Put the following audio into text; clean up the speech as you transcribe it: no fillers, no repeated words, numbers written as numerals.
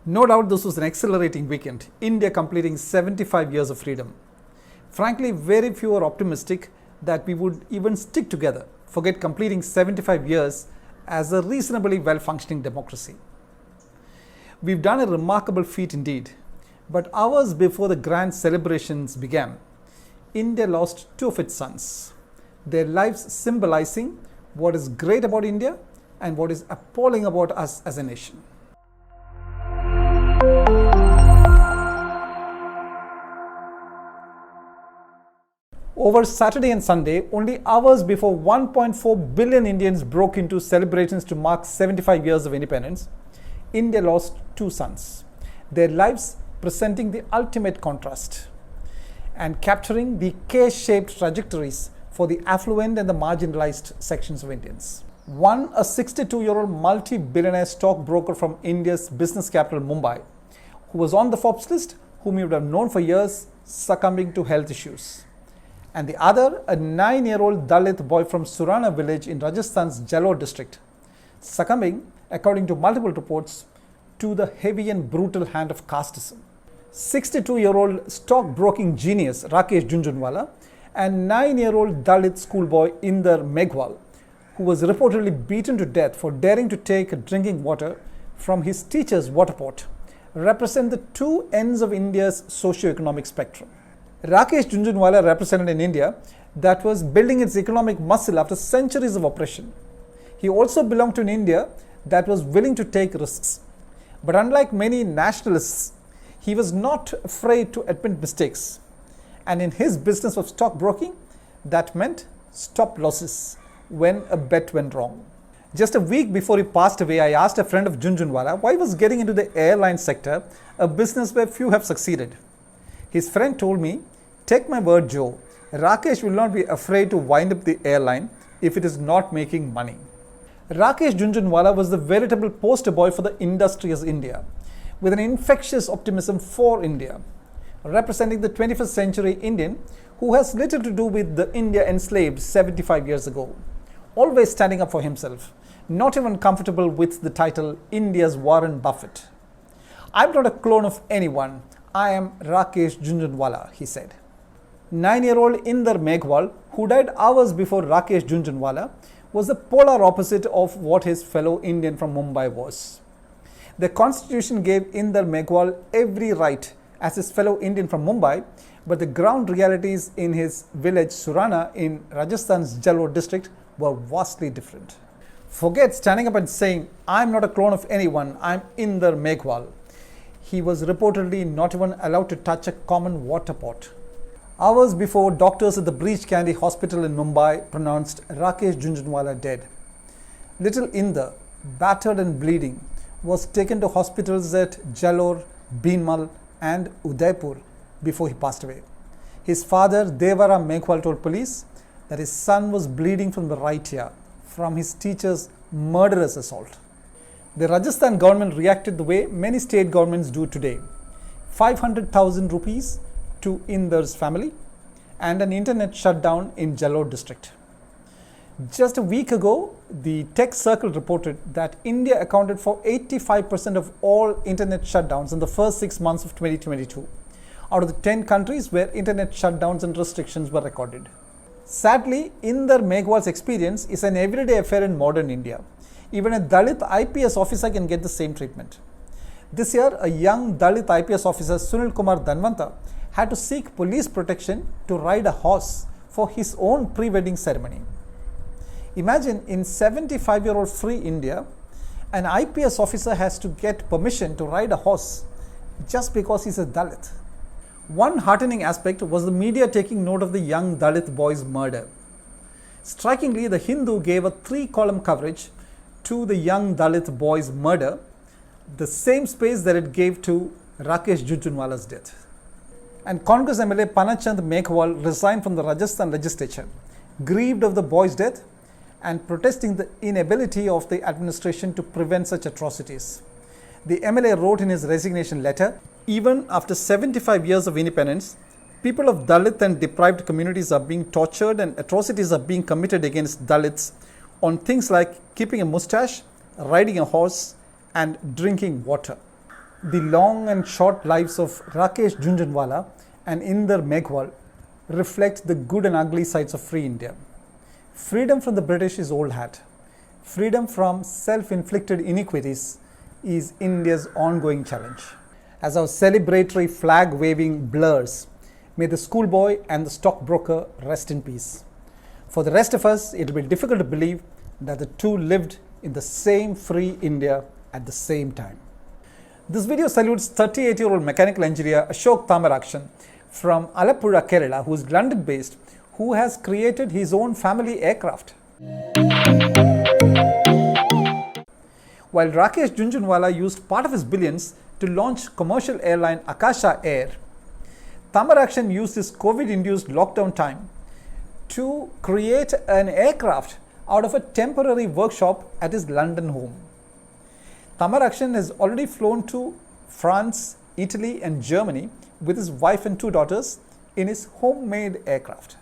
No doubt this was an exhilarating weekend. India completing 75 years of freedom. Frankly, very few are optimistic that we would even stick together, forget completing 75 years as a reasonably well-functioning democracy. We've done a remarkable feat indeed, but hours before the grand celebrations began, India lost two of its sons, their lives symbolizing what is great about India and what is appalling about us as a nation. Over Saturday and Sunday, only hours before 1.4 billion Indians broke into celebrations to mark 75 years of independence, India lost two sons, their lives presenting the ultimate contrast and capturing the K-shaped trajectories for the affluent and the marginalized sections of Indians. One, a 62-year-old multi-billionaire stockbroker from India's business capital Mumbai, who was on the Forbes list, whom you would have known for years, succumbing to health issues. And the other, a 9-year-old Dalit boy from Surana village in Rajasthan's Jalore district, succumbing, according to multiple reports, to the heavy and brutal hand of casteism. 62-year-old stockbroking genius Rakesh Jhunjhunwala and 9-year-old Dalit schoolboy Inder Meghwal, who was reportedly beaten to death for daring to take drinking water from his teacher's water pot, represent the two ends of India's socio-economic spectrum. Rakesh Jhunjhunwala represented an India that was building its economic muscle after centuries of oppression. He also belonged to an India that was willing to take risks. But unlike many nationalists, he was not afraid to admit mistakes. And in his business of stockbroking, that meant stop losses when a bet went wrong. Just a week before he passed away, I asked a friend of Jhunjhunwala why he was getting into the airline sector, a business where few have succeeded. His friend told me, "Take my word, Joe, Rakesh will not be afraid to wind up the airline if it is not making money." Rakesh Jhunjhunwala was the veritable poster boy for the industrious India, with an infectious optimism for India, representing the 21st century Indian who has little to do with the India enslaved 75 years ago, always standing up for himself, not even comfortable with the title India's Warren Buffett. "I'm not a clone of anyone. I am Rakesh Jhunjhunwala," he said. 9-year-old Inder Meghwal, who died hours before Rakesh Jhunjhunwala, was the polar opposite of what his fellow Indian from Mumbai was. The constitution gave Inder Meghwal every right as his fellow Indian from Mumbai, but the ground realities in his village Surana in Rajasthan's Jalore district were vastly different. Forget standing up and saying, "I'm not a clone of anyone, I'm Inder Meghwal." He was reportedly not even allowed to touch a common water pot. Hours before, doctors at the Breach Candy Hospital in Mumbai pronounced Rakesh Jhunjhunwala dead, little Inder, battered and bleeding, was taken to hospitals at Jalore, Beenmal and Udaipur before he passed away. His father, Devara Meghwal, told police that his son was bleeding from the right ear from his teacher's murderous assault. The Rajasthan government reacted the way many state governments do today. 500,000 rupees to Inder's family and an internet shutdown in Jalore district. Just a week ago, the Tech Circle reported that India accounted for 85% of all internet shutdowns in the first 6 months of 2022, out of the 10 countries where internet shutdowns and restrictions were recorded. Sadly, Inder Meghwal's experience is an everyday affair in modern India. Even a Dalit IPS officer can get the same treatment. This year, a young Dalit IPS officer, Sunil Kumar Dhanvanta, had to seek police protection to ride a horse for his own pre-wedding ceremony. Imagine, in 75-year-old free India, an IPS officer has to get permission to ride a horse just because he's a Dalit. One heartening aspect was the media taking note of the young Dalit boy's murder. Strikingly, the Hindu gave a 3-column coverage to the young Dalit boy's murder, the same space that it gave to Rakesh Jhunjhunwala's death. And Congress MLA Panachand Meghwal resigned from the Rajasthan legislature, grieved of the boy's death and protesting the inability of the administration to prevent such atrocities. The MLA wrote in his resignation letter, "Even after 75 years of independence, people of Dalit and deprived communities are being tortured and atrocities are being committed against Dalits on things like keeping a mustache, riding a horse, and drinking water." The long and short lives of Rakesh Jhunjhunwala and Inder Meghwal reflect the good and ugly sides of free India. Freedom from the British is old hat. Freedom from self-inflicted iniquities is India's ongoing challenge. As our celebratory flag-waving blurs, may the schoolboy and the stockbroker rest in peace. For the rest of us, it will be difficult to believe that the two lived in the same free India at the same time. This video salutes 38-year-old mechanical engineer Ashok Thamarakshan from Alappuzha, Kerala, who is London-based, who has created his own family aircraft. While Rakesh Jhunjhunwala used part of his billions to launch commercial airline Akasha Air, Thamarakshan used his COVID-induced lockdown time to create an aircraft out of a temporary workshop at his London home. Thamarakshan has already flown to France, Italy and Germany with his wife and two daughters in his homemade aircraft.